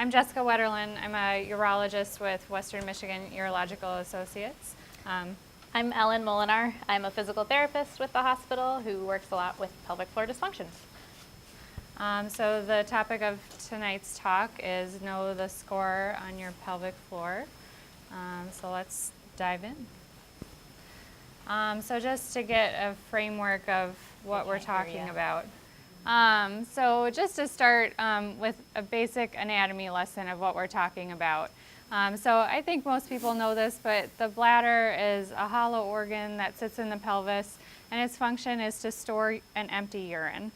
I'm Jessica Wetterlin. I'm a urologist with Western Michigan Urological Associates. I'm Ellen Molinar. I'm a physical therapist with the hospital who works a lot with pelvic floor dysfunctions. So the topic of tonight's talk is know the score on your pelvic floor. So let's dive in. So just to get a framework of what we're talking about. So just to start with a basic anatomy lesson of what we're talking about. So I think most people know this, but the bladder is a hollow organ that sits in the pelvis, and its function is to store and empty urine.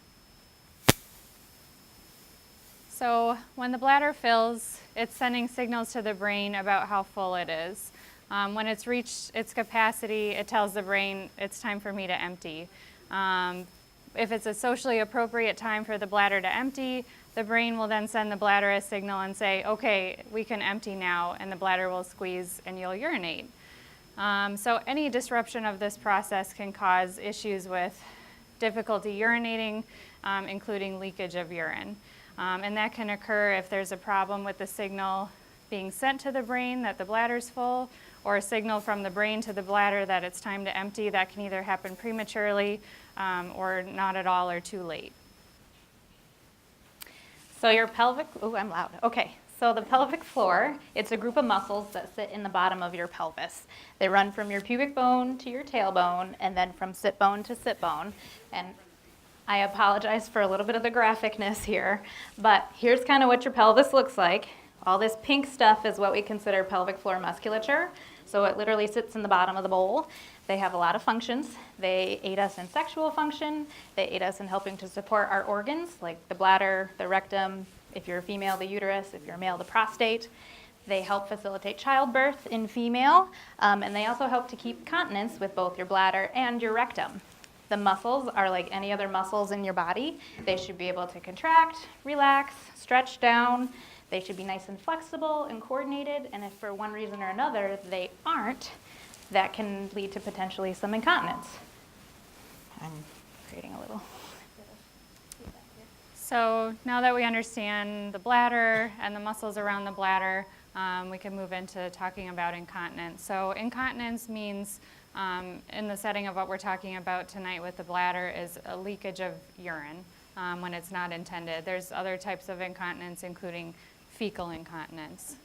So when the bladder fills, it's sending signals to the brain about how full it is. When it's reached its capacity, it tells the brain it's time for me to empty. If it's a socially appropriate time for the bladder to empty, the brain will then send the bladder a signal and say, okay, we can empty now, and the bladder will squeeze and you'll urinate. So any disruption of this process can cause issues with difficulty urinating, including leakage of urine. And that can occur if there's a problem with the signal being sent to the brain that the bladder's full, or a signal from the brain to the bladder that it's time to empty. That can either happen prematurely or not at all or too late. So your pelvic, I'm loud. Okay, so the pelvic floor, it's a group of muscles that sit in the bottom of your pelvis. They run from your pubic bone to your tailbone, and then from sit bone to sit bone. And I apologize for a little bit of the graphicness here, but here's kind of what your pelvis looks like. All this pink stuff is what we consider pelvic floor musculature. So it literally sits in the bottom of the bowl. They have a lot of functions. They aid us in sexual function. They aid us in helping to support our organs, like the bladder, the rectum, if you're a female, the uterus, if you're a male, the prostate. They help facilitate childbirth in female, and they also help to keep continence with both your bladder and your rectum. The muscles are like any other muscles in your body. They should be able to contract, relax, stretch down. They should be nice and flexible and coordinated, and if for one reason or another they aren't, that can lead to potentially some incontinence. I'm creating a little. So now that we understand the bladder and the muscles around the bladder, we can move into talking about incontinence. So incontinence means, in the setting of what we're talking about tonight with the bladder, is a leakage of urine when it's not intended. There's other types of incontinence, including fecal incontinence.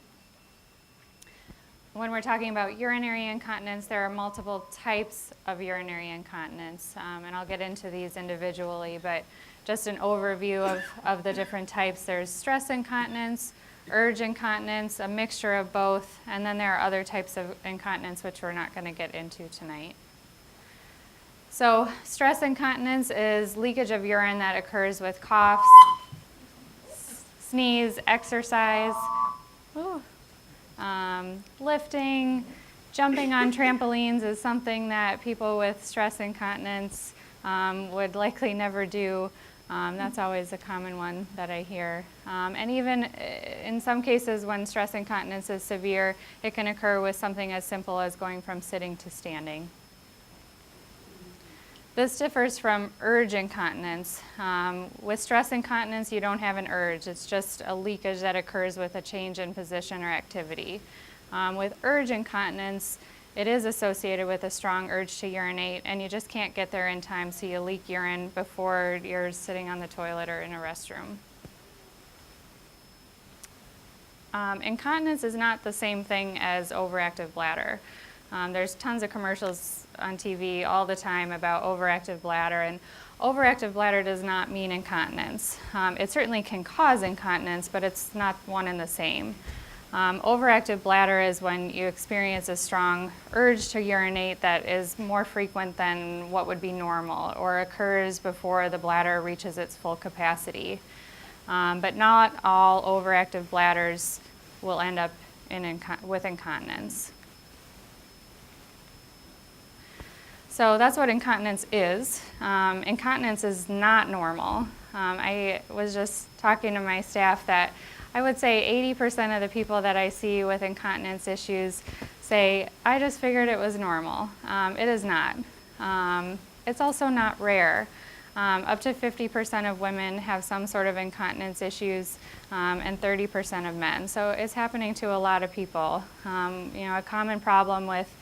When we're talking about urinary incontinence, there are multiple types of urinary incontinence, and I'll get into these individually, but just an overview of the different types. There's stress incontinence, urge incontinence, a mixture of both, and then there are other types of incontinence which we're not going to get into tonight. So stress incontinence is leakage of urine that occurs with coughs, sneeze, exercise, lifting, jumping on trampolines is something that people with stress incontinence would likely never do. That's always a common one that I hear. And even in some cases when stress incontinence is severe, it can occur with something as simple as going from sitting to standing. This differs from urge incontinence. With stress incontinence, you don't have an urge. It's just a leakage that occurs with a change in position or activity. With urge incontinence, it is associated with a strong urge to urinate, and you just can't get there in time, so you leak urine before you're sitting on the toilet or in a restroom. Incontinence is not the same thing as overactive bladder. There's tons of commercials on TV all the time about overactive bladder, and overactive bladder does not mean incontinence. It certainly can cause incontinence, but it's not one and the same. Overactive bladder is when you experience a strong urge to urinate that is more frequent than what would be normal, or occurs before the bladder reaches its full capacity. But not all overactive bladders will end up with incontinence. So that's what incontinence is. Incontinence is not normal. I was just talking to my staff that I would say 80% of the people that I see with incontinence issues say, I just figured it was normal. It is not. It's also not rare. Up to 50% of women have some sort of incontinence issues, and 30% of men. So it's happening to a lot of people. A common problem with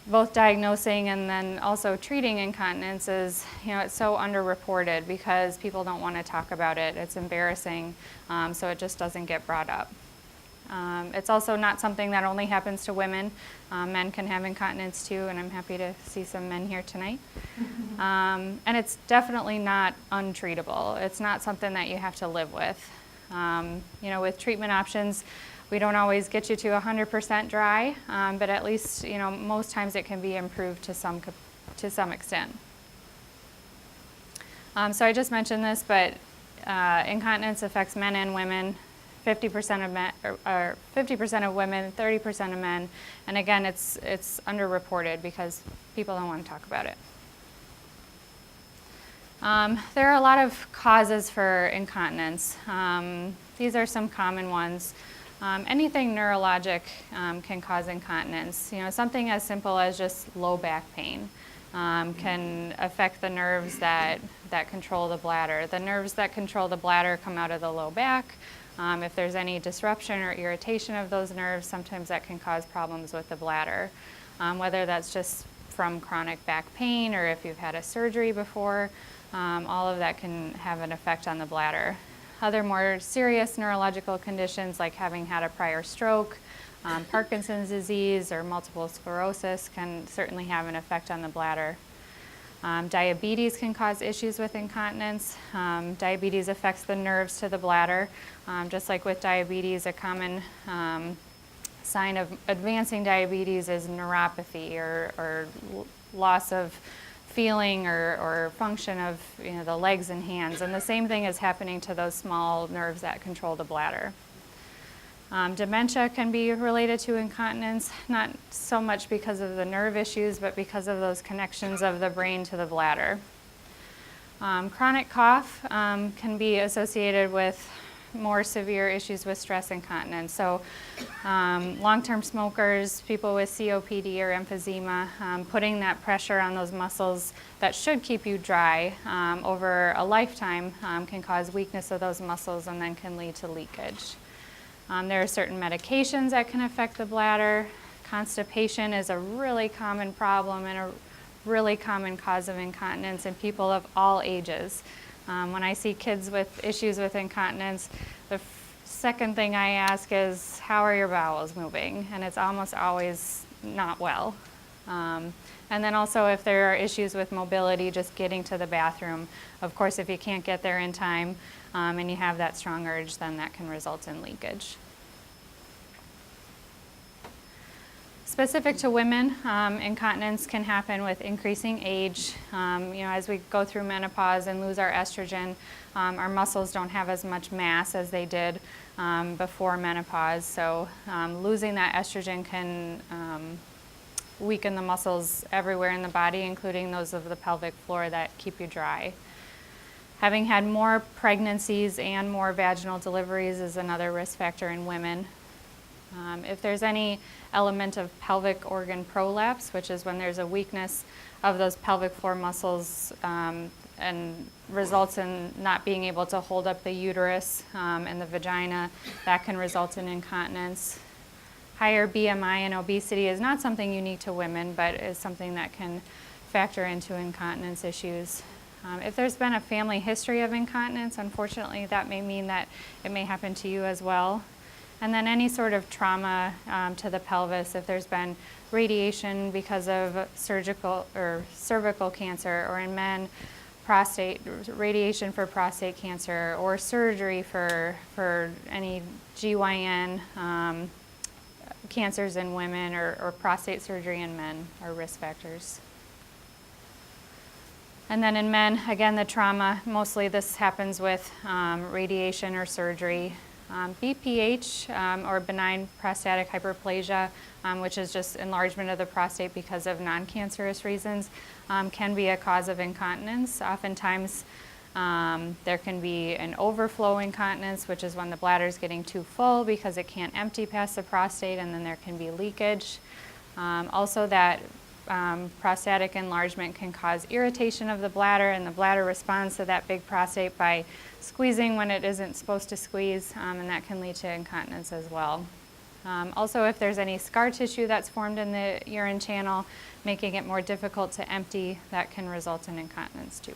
both diagnosing and then also treating incontinence is, it's so underreported because people don't want to talk about it. It's embarrassing, so it just doesn't get brought up. It's also not something that only happens to women. Men can have incontinence too, and I'm happy to see some men here tonight. And it's definitely not untreatable. It's not something that you have to live with. With treatment options, we don't always get you to 100% dry, but at least, most times it can be improved to some extent. So I just mentioned this, but incontinence affects men and women. 50% of men, or 50% of women, 30% of men, and again, it's underreported because people don't want to talk about it. There are a lot of causes for incontinence. These are some common ones. Anything neurologic can cause incontinence. Something as simple as just low back pain can affect the nerves that control the bladder. The nerves that control the bladder come out of the low back. If there's any disruption or irritation of those nerves, sometimes that can cause problems with the bladder, whether that's just from chronic back pain or if you've had a surgery before. All of that can have an effect on the bladder. Other more serious neurological conditions like having had a prior stroke, Parkinson's disease, or multiple sclerosis can certainly have an effect on the bladder. Diabetes can cause issues with incontinence. Diabetes affects the nerves to the bladder. Just like with diabetes, a common sign of advancing diabetes is neuropathy or loss of feeling or function of the legs and hands. And the same thing is happening to those small nerves that control the bladder. Dementia can be related to incontinence, not so much because of the nerve issues, but because of those connections of the brain to the bladder. Chronic cough can be associated with more severe issues with stress incontinence. So long-term smokers, people with COPD or emphysema, putting that pressure on those muscles that should keep you dry over a lifetime can cause weakness of those muscles and then can lead to leakage. There are certain medications that can affect the bladder. Constipation is a really common problem and a really common cause of incontinence in people of all ages. When I see kids with issues with incontinence, the second thing I ask is, how are your bowels moving? And it's almost always not well. And then also if there are issues with mobility, just getting to the bathroom. Of course, if you can't get there in time and you have that strong urge, then that can result in leakage. Specific to women, incontinence can happen with increasing age. As we go through menopause and lose our estrogen, our muscles don't have as much mass as they did before menopause. So losing that estrogen can weaken the muscles everywhere in the body, including those of the pelvic floor that keep you dry. Having had more pregnancies and more vaginal deliveries is another risk factor in women. If there's any element of pelvic organ prolapse, which is when there's a weakness of those pelvic floor muscles and results in not being able to hold up the uterus and the vagina, that can result in incontinence. Higher BMI and obesity is not something unique to women, but is something that can factor into incontinence issues. If there's been a family history of incontinence, unfortunately, that may mean that it may happen to you as well. And then any sort of trauma to the pelvis, if there's been radiation because of surgical or cervical cancer, or in men, radiation for prostate cancer, or surgery for any GYN cancers in women, or prostate surgery in men are risk factors. And then in men, again, the trauma, mostly this happens with radiation or surgery. BPH, or benign prostatic hyperplasia, which is just enlargement of the prostate because of non-cancerous reasons, can be a cause of incontinence. Oftentimes, there can be an overflow incontinence, which is when the bladder is getting too full because it can't empty past the prostate, and then there can be leakage. Also, that prostatic enlargement can cause irritation of the bladder, and the bladder responds to that big prostate by squeezing when it isn't supposed to squeeze, and that can lead to incontinence as well. Also, if there's any scar tissue that's formed in the urine channel, making it more difficult to empty, that can result in incontinence too.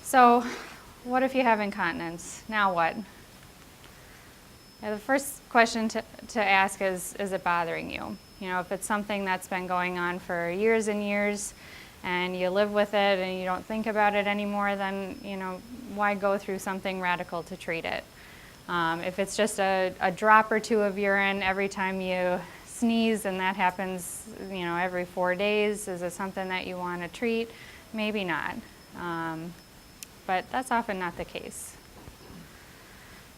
So, what if you have incontinence? Now what? The first question to ask is it bothering you? You know, if it's something that's been going on for years and years and you live with it and you don't think about it anymore, then, you know, why go through something radical to treat it? If it's just a drop or two of urine every time you sneeze, and that happens, you know, every 4 days, is it something that you want to treat? Maybe not. But that's often not the case.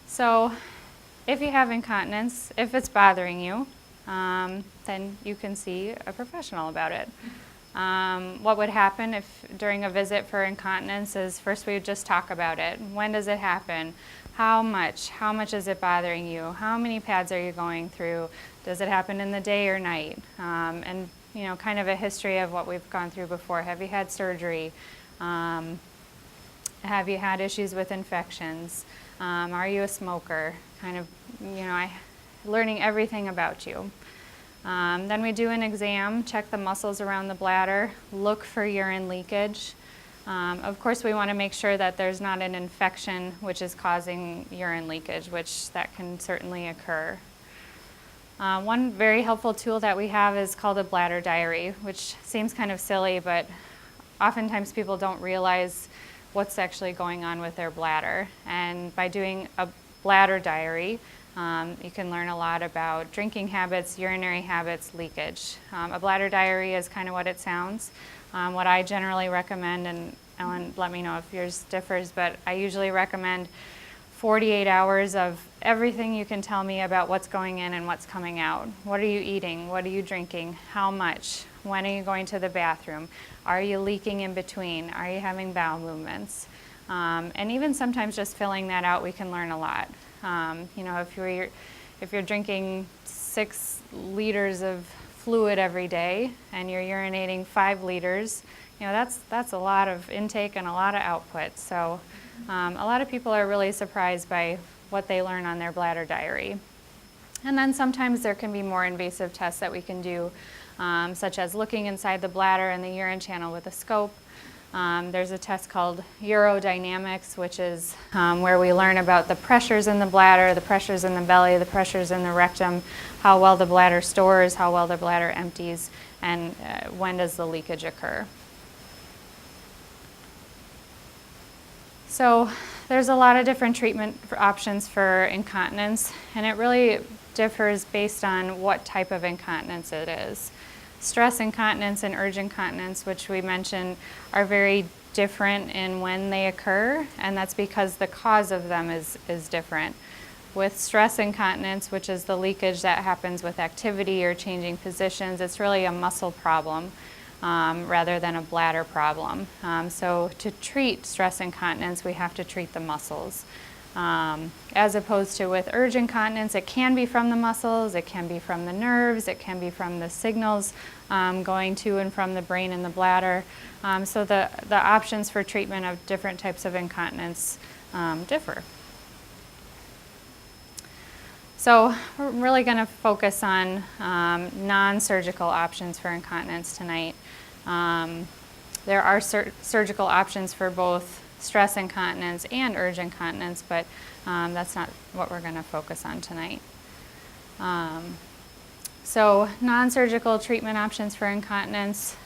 So, if you have incontinence, if it's bothering you, then you can see a professional about it. What would happen if during a visit for incontinence is first we would just talk about it. When does it happen? How much? How much is it bothering you? How many pads are you going through? Does it happen in the day or night? And you know, kind of a history of what we've gone through before. Have you had surgery? Have you had issues with infections? Are you a smoker? Kind of, you know, learning everything about you. Then we do an exam, check the muscles around the bladder, look for urine leakage. Of course, we want to make sure that there's not an infection which is causing urine leakage, which that can certainly occur. One very helpful tool that we have is called a bladder diary, which seems kind of silly, but oftentimes people don't realize what's actually going on with their bladder. And by doing a bladder diary, you can learn a lot about drinking habits, urinary habits, leakage. A bladder diary is kind of what it sounds. What I generally recommend, and Ellen, let me know if yours differs, but I usually recommend 48 hours of everything you can tell me about what's going in and what's coming out. What are you eating? What are you drinking? How much? When are you going to the bathroom? Are you leaking in between? Are you having bowel movements? And even sometimes just filling that out, we can learn a lot. You know, if you're drinking 6 liters of fluid every day and you're urinating 5 liters, you know, that's a lot of intake and a lot of output. So a lot of people are really surprised by what they learn on their bladder diary. And then sometimes there can be more invasive tests that we can do, such as looking inside the bladder and the urine channel with a scope. There's a test called urodynamics, which is where we learn about the pressures in the bladder, the pressures in the belly, the pressures in the rectum, how well the bladder stores, how well the bladder empties, and when does the leakage occur. So there's a lot of different treatment options for incontinence, and it really differs based on what type of incontinence it is. Stress incontinence and urge incontinence, which we mentioned, are very different in when they occur, and that's because the cause of them is different. With stress incontinence, which is the leakage that happens with activity or changing positions, it's really a muscle problem rather than a bladder problem. So to treat stress incontinence, we have to treat the muscles. As opposed to with urge incontinence, it can be from the muscles, it can be from the nerves, it can be from the signals going to and from the brain and the bladder. So the options for treatment of different types of incontinence differ. So we're really going to focus on non-surgical options for incontinence tonight. There are surgical options for both stress incontinence and urge incontinence, but that's not what we're going to focus on tonight. So non-surgical treatment options for incontinence,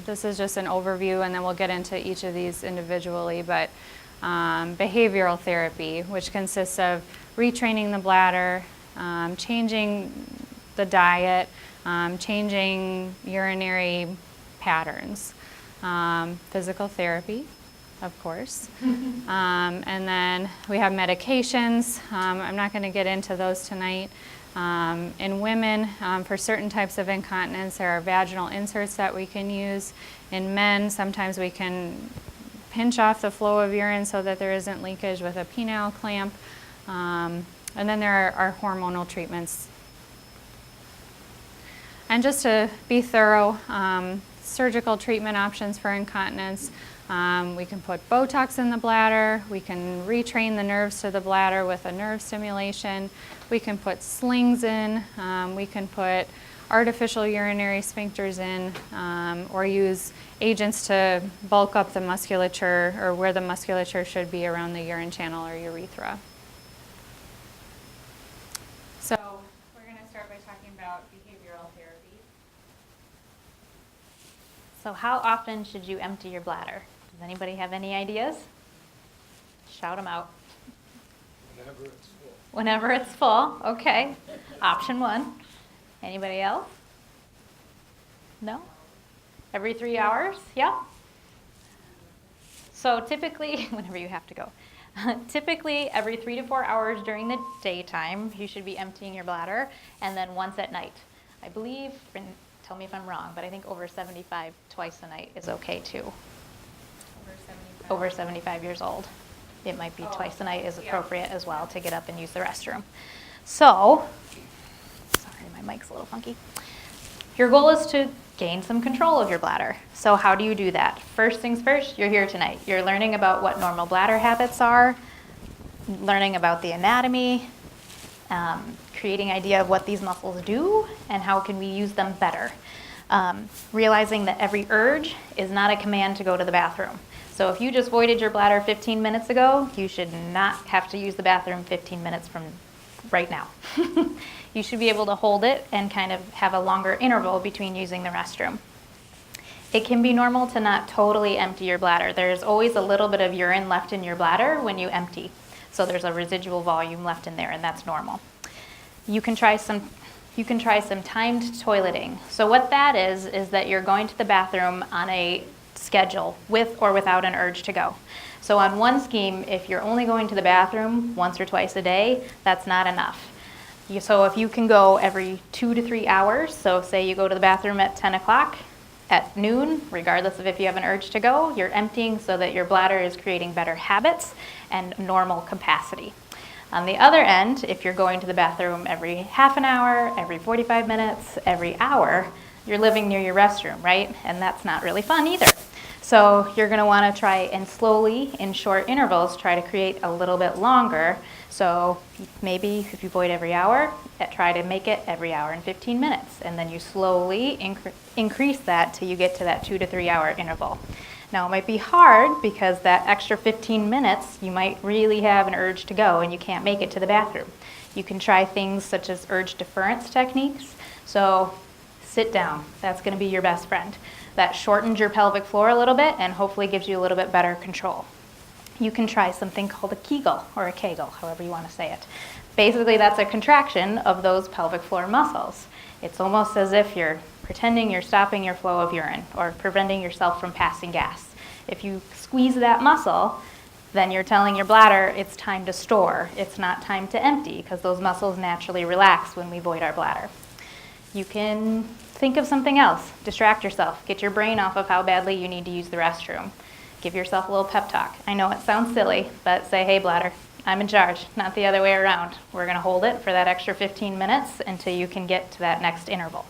this is just an overview, and then we'll get into each of these individually, but behavioral therapy, which consists of retraining the bladder, changing the diet, changing urinary patterns, physical therapy, of course. And then we have medications. I'm not going to get into those tonight. In women, for certain types of incontinence, there are vaginal inserts that we can use. In men, sometimes we can pinch off the flow of urine so that there isn't leakage with a penile clamp. And then there are hormonal treatments. And just to be thorough, surgical treatment options for incontinence. We can put Botox in the bladder. We can retrain the nerves to the bladder with a nerve stimulation. We can put slings in. We can put artificial urinary sphincters in, or use agents to bulk up the musculature or where the musculature should be around the urine channel or urethra. So we're going to start by talking about behavioral therapy. So how often should you empty your bladder? Does anybody have any ideas? Shout them out. Whenever it's full. Whenever it's full, okay. Option 1. Anybody else? No? Every 3 hours? Yeah? So typically, whenever you have to go, typically every 3 to 4 hours during the daytime, you should be emptying your bladder, and then once at night. I believe, and tell me if I'm wrong, but I think over 75 twice a night is okay too. Over 75 years old. It might be twice a night is appropriate as well to get up and use the restroom. So, sorry, my mic's a little funky. Your goal is to gain some control of your bladder. So how do you do that? First things first, you're here tonight. You're learning about what normal bladder habits are, learning about the anatomy, creating idea of what these muscles do and how can we use them better. Realizing that every urge is not a command to go to the bathroom. So if you just voided your bladder 15 minutes ago, you should not have to use the bathroom 15 minutes from right now. You should be able to hold it and kind of have a longer interval between using the restroom. It can be normal to not totally empty your bladder. There's always a little bit of urine left in your bladder when you empty. So there's a residual volume left in there, and that's normal. You can try some timed toileting. So what that is that you're going to the bathroom on a schedule with or without an urge to go. So on one scheme, if you're only going to the bathroom once or twice a day, that's not enough. So if you can go every 2 to 3 hours, so say you go to the bathroom at 10 o'clock, at noon, regardless of if you have an urge to go, you're emptying so that your bladder is creating better habits and normal capacity. On the other end, if you're going to the bathroom every half an hour, every 45 minutes, every hour, you're living near your restroom, right? And that's not really fun either. So you're going to want to try and slowly, in short intervals, try to create a little bit longer. So maybe if you void every hour, try to make it every hour and 15 minutes. And then you slowly increase that till you get to that 2 to 3 hour interval. Now it might be hard because that extra 15 minutes, you might really have an urge to go and you can't make it to the bathroom. You can try things such as urge deference techniques. So sit down, that's going to be your best friend. That shortens your pelvic floor a little bit and hopefully gives you a little bit better control. You can try something called a Kegel or a Kegel, however you want to say it. Basically, that's a contraction of those pelvic floor muscles. It's almost as if you're pretending you're stopping your flow of urine or preventing yourself from passing gas. If you squeeze that muscle, then you're telling your bladder it's time to store. It's not time to empty because those muscles naturally relax when we void our bladder. You can think of something else. Distract yourself. Get your brain off of how badly you need to use the restroom. Give yourself a little pep talk. I know it sounds silly, but say, hey, bladder, I'm in charge, not the other way around. We're going to hold it for that extra 15 minutes until you can get to that next interval.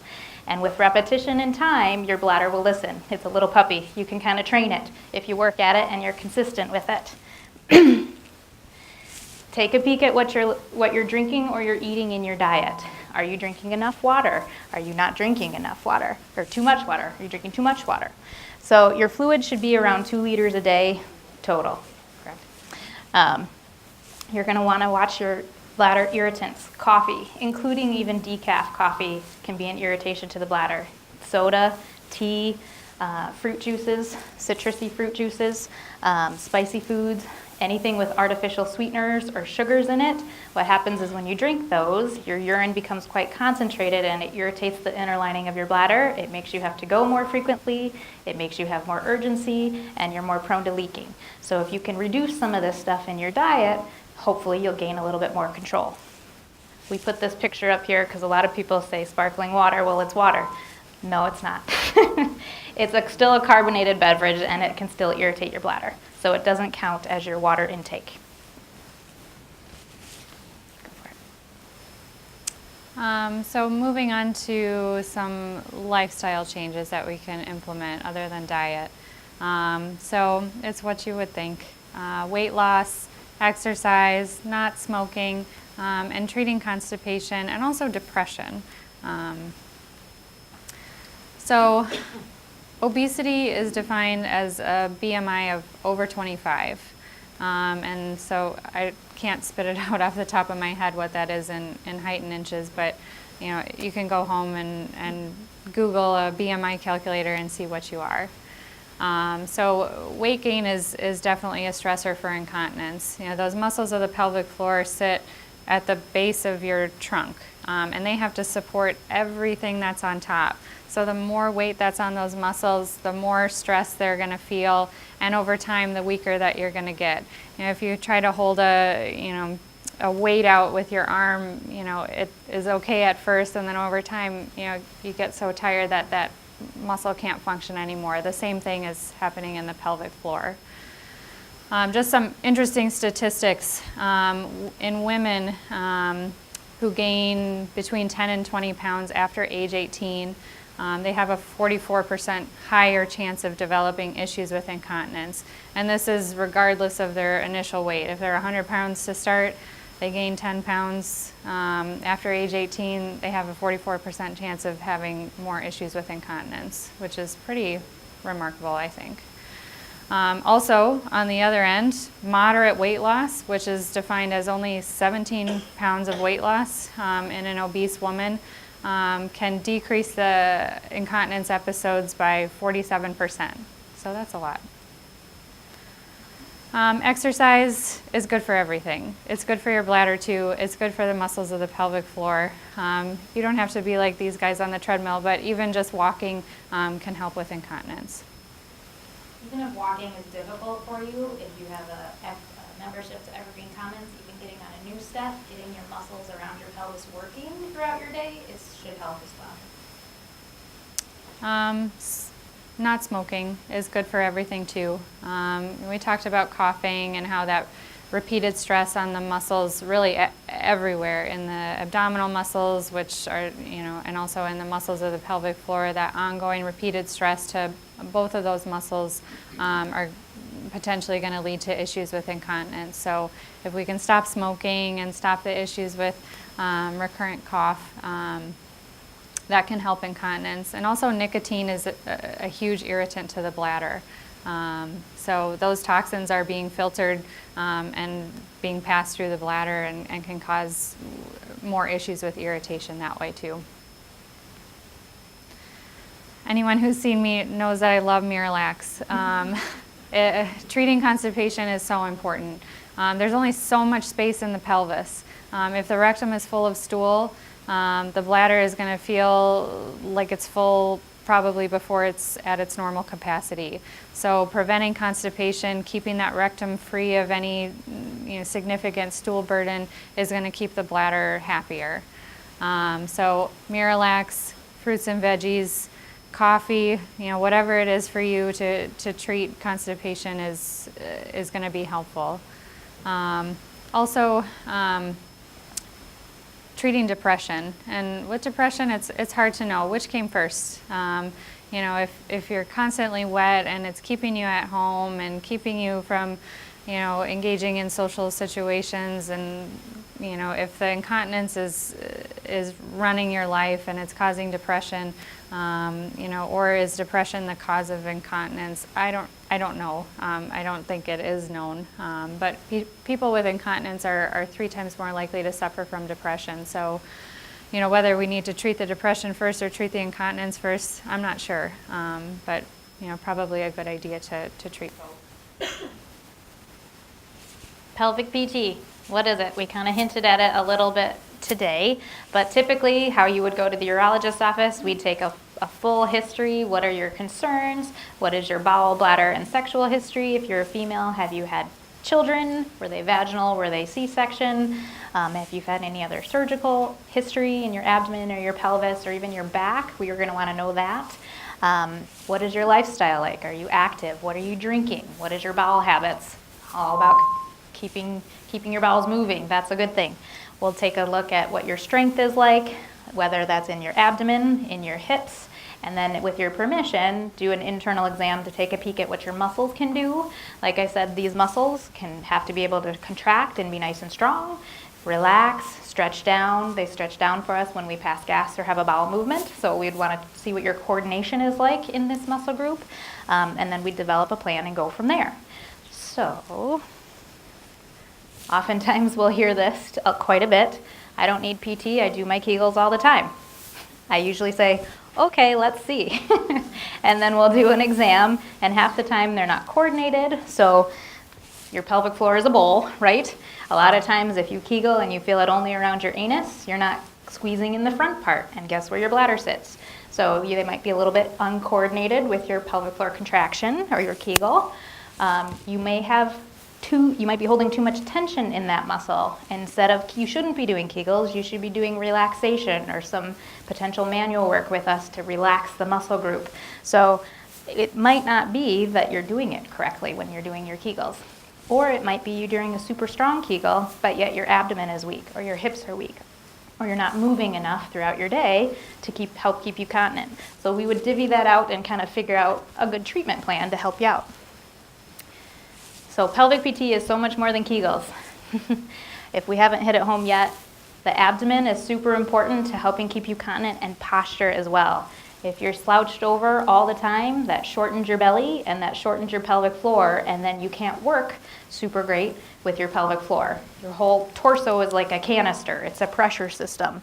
And with repetition and time, your bladder will listen. It's a little puppy. You can kind of train it if you work at it and you're consistent with it. Take a peek at what you're drinking or you're eating in your diet. Are you drinking enough water? Are you not drinking enough water? Or too much water? Are you drinking too much water? So your fluid should be around 2 liters a day total, correct? You're going to want to watch your bladder irritants. Coffee, including even decaf coffee, can be an irritation to the bladder. Soda, tea, fruit juices, citrusy fruit juices, spicy foods, anything with artificial sweeteners or sugars in it. What happens is when you drink those, your urine becomes quite concentrated and it irritates the inner lining of your bladder. It makes you have to go more frequently, it makes you have more urgency, and you're more prone to leaking. So if you can reduce some of this stuff in your diet, hopefully you'll gain a little bit more control. We put this picture up here because a lot of people say sparkling water, well, it's water. No, it's not. It's still a carbonated beverage and it can still irritate your bladder. So it doesn't count as your water intake. Go for it. So moving on to some lifestyle changes that we can implement other than diet. So it's what you would think. Weight loss, exercise, not smoking, and treating constipation and also depression. So obesity is defined as a BMI of over 25. And so I can't spit it out off the top of my head what that is in height and inches, but you know, you can go home and Google a BMI calculator and see what you are. So weight gain is definitely a stressor for incontinence. You know, those muscles of the pelvic floor sit at the base of your trunk, and they have to support everything that's on top. So the more weight that's on those muscles, the more stress they're going to feel, and over time, the weaker that you're going to get. You know, if you try to hold a weight out with your arm, you know, it is okay at first, and then over time, you know, you get so tired that that muscle can't function anymore. The same thing is happening in the pelvic floor. Just some interesting statistics. In women who gain between 10 and 20 pounds after age 18, they have a 44% higher chance of developing issues with incontinence. And this is regardless of their initial weight. If they're 100 pounds to start, they gain 10 pounds. After age 18, they have a 44% chance of having more issues with incontinence, which is pretty remarkable, I think. Also, on the other end, moderate weight loss, which is defined as only 17 pounds of weight loss in an obese woman, can decrease the incontinence episodes by 47%. So that's a lot. Exercise is good for everything. It's good for your bladder too. It's good for the muscles of the pelvic floor. You don't have to be like these guys on the treadmill, but even just walking can help with incontinence. Even if walking is difficult for you, if you have a membership to Evergreen Commons, even getting on a new step, getting your muscles around your pelvis working throughout your day, should help as well. Not smoking is good for everything too. We talked about coughing and how that repeated stress on the muscles really everywhere in the abdominal muscles, which are, you know, and also in the muscles of the pelvic floor, that ongoing repeated stress to both of those muscles are potentially going to lead to issues with incontinence. So if we can stop smoking and stop the issues with recurrent cough, that can help incontinence. And also nicotine is a huge irritant to the bladder. So those toxins are being filtered and being passed through the bladder and can cause more issues with irritation that way too. Anyone who's seen me knows that I love Miralax. Treating constipation is so important. There's only so much space in the pelvis. If the rectum is full of stool, the bladder is going to feel like it's full probably before it's at its normal capacity. So preventing constipation, keeping that rectum free of any significant stool burden is going to keep the bladder happier. So Miralax, fruits and veggies, coffee, whatever it is for you to treat constipation is going to be helpful. Also, treating depression. And with depression, it's hard to know which came first. If you're constantly wet and it's keeping you at home and keeping you from, engaging in social situations, and if the incontinence is running your life and it's causing depression, or is depression the cause of incontinence? I don't know. I don't think it is known. But people with incontinence are 3 times more likely to suffer from depression. So, whether we need to treat the depression first or treat the incontinence first, I'm not sure. But, probably a good idea to treat both. Pelvic PT, what is it? We kind of hinted at it a little bit today, but typically how you would go to the urologist's office, we'd take a full history. What are your concerns? What is your bowel, bladder, and sexual history? If you're a female, have you had children? Were they vaginal? Were they C-section? If you've had any other surgical history in your abdomen or your pelvis or even your back, we are going to want to know that. What is your lifestyle like? Are you active? What are you drinking? What is your bowel habits? All about keeping your bowels moving. That's a good thing. We'll take a look at what your strength is like, whether that's in your abdomen, in your hips, and then with your permission, do an internal exam to take a peek at what your muscles can do. Like I said, these muscles have to be able to contract and be nice and strong, relax, stretch down. They stretch down for us when we pass gas or have a bowel movement. So we'd want to see what your coordination is like in this muscle group. And then we develop a plan and go from there. So oftentimes we'll hear this quite a bit. I don't need PT, I do my Kegels all the time. I usually say, okay, let's see. And then we'll do an exam, and half the time they're not coordinated. So your pelvic floor is a bowl, right? A lot of times if you Kegel and you feel it only around your anus, you're not squeezing in the front part, and guess where your bladder sits? So they might be a little bit uncoordinated with your pelvic floor contraction or your Kegel. You might be holding too much tension in that muscle. Instead of, you shouldn't be doing Kegels, you should be doing relaxation or some potential manual work with us to relax the muscle group. So it might not be that you're doing it correctly when you're doing your Kegels. Or it might be you doing a super strong Kegel, but yet your abdomen is weak, or your hips are weak, or you're not moving enough throughout your day to help keep you continent. So we would divvy that out and kind of figure out a good treatment plan to help you out. So pelvic PT is so much more than Kegels. If we haven't hit it home yet, the abdomen is super important to helping keep you continent, and posture as well. If you're slouched over all the time, that shortens your belly and that shortens your pelvic floor, and then you can't work super great with your pelvic floor. Your whole torso is like a canister. It's a pressure system.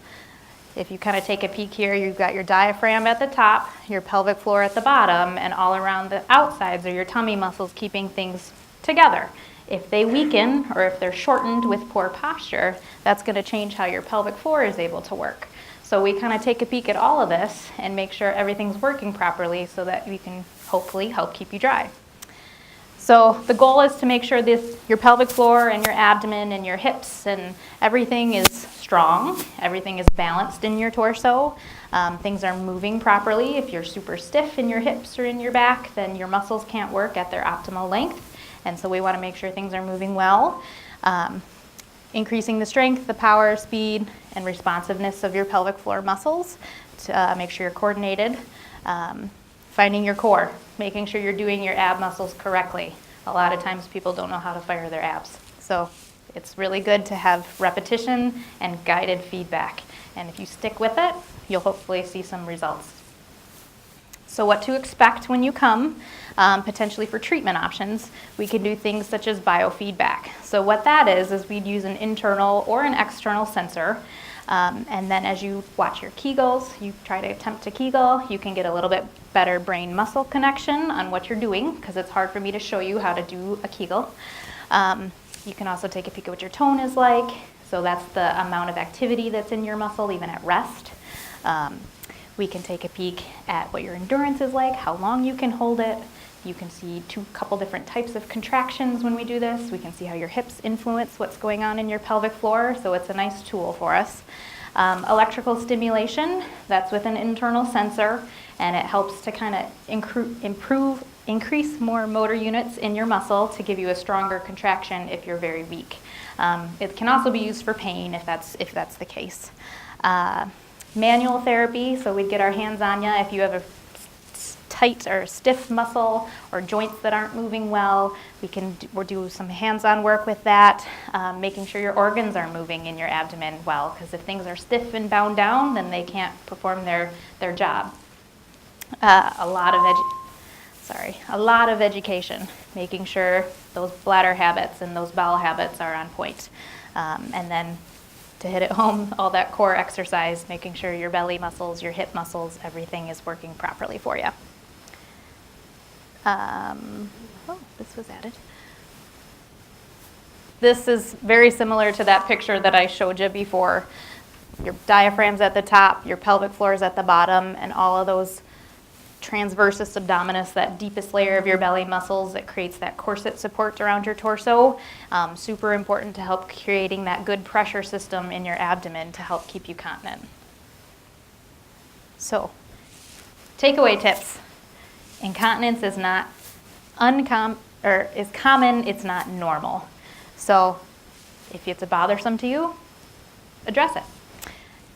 If you kind of take a peek here, you've got your diaphragm at the top, your pelvic floor at the bottom, and all around the outsides are your tummy muscles keeping things together. If they weaken or if they're shortened with poor posture, that's going to change how your pelvic floor is able to work. So we kind of take a peek at all of this and make sure everything's working properly so that we can hopefully help keep you dry. So the goal is to make sure your pelvic floor and your abdomen and your hips and everything is strong, everything is balanced in your torso, things are moving properly. If you're super stiff in your hips or in your back, then your muscles can't work at their optimal length. And so we want to make sure things are moving well. Increasing the strength, the power, speed, and responsiveness of your pelvic floor muscles to make sure you're coordinated. Finding your core, making sure you're doing your ab muscles correctly. A lot of times people don't know how to fire their abs. So it's really good to have repetition and guided feedback. And if you stick with it, you'll hopefully see some results. So what to expect when you come, potentially for treatment options, we can do things such as biofeedback. So what that is we'd use an internal or an external sensor, and then as you watch your Kegels, you try to attempt to Kegel, you can get a little bit better brain-muscle connection on what you're doing, because it's hard for me to show you how to do a Kegel. You can also take a peek at what your tone is like, so that's the amount of activity that's in your muscle even at rest. We can take a peek at what your endurance is like, how long you can hold it. You can see couple different types of contractions when we do this. We can see how your hips influence what's going on in your pelvic floor, so it's a nice tool for us. Electrical stimulation, that's with an internal sensor, and it helps to kind of increase more motor units in your muscle to give you a stronger contraction if you're very weak. It can also be used for pain if that's the case. Manual therapy, so we'd get our hands on you if you have a tight or stiff muscle or joints that aren't moving well. We'll do some hands-on work with that, making sure your organs are moving in your abdomen well, because if things are stiff and bound down, then they can't perform their job. A lot of education, making sure those bladder habits and those bowel habits are on point. And then to hit it home, all that core exercise, making sure your belly muscles, your hip muscles, everything is working properly for you. This was added. This is very similar to that picture that I showed you before. Your diaphragm's at the top, your pelvic floor is at the bottom, and all of those transversus abdominis, that deepest layer of your belly muscles that creates that corset support around your torso. Super important to help creating that good pressure system in your abdomen to help keep you continent. So, takeaway tips. Incontinence is not is common, it's not normal. So if it's bothersome to you, address it.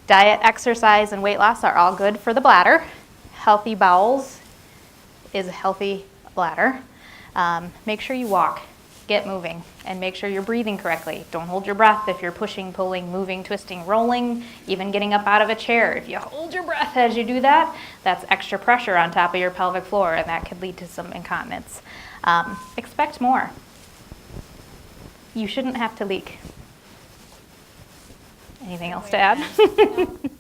Diet, exercise, and weight loss are all good for the bladder. Healthy bowels is a healthy bladder. Make sure you walk, get moving, and make sure you're breathing correctly. Don't hold your breath if you're pushing, pulling, moving, twisting, rolling, even getting up out of a chair. If you hold your breath as you do that, that's extra pressure on top of your pelvic floor, and that could lead to some incontinence. Expect more. You shouldn't have to leak. Anything else to add?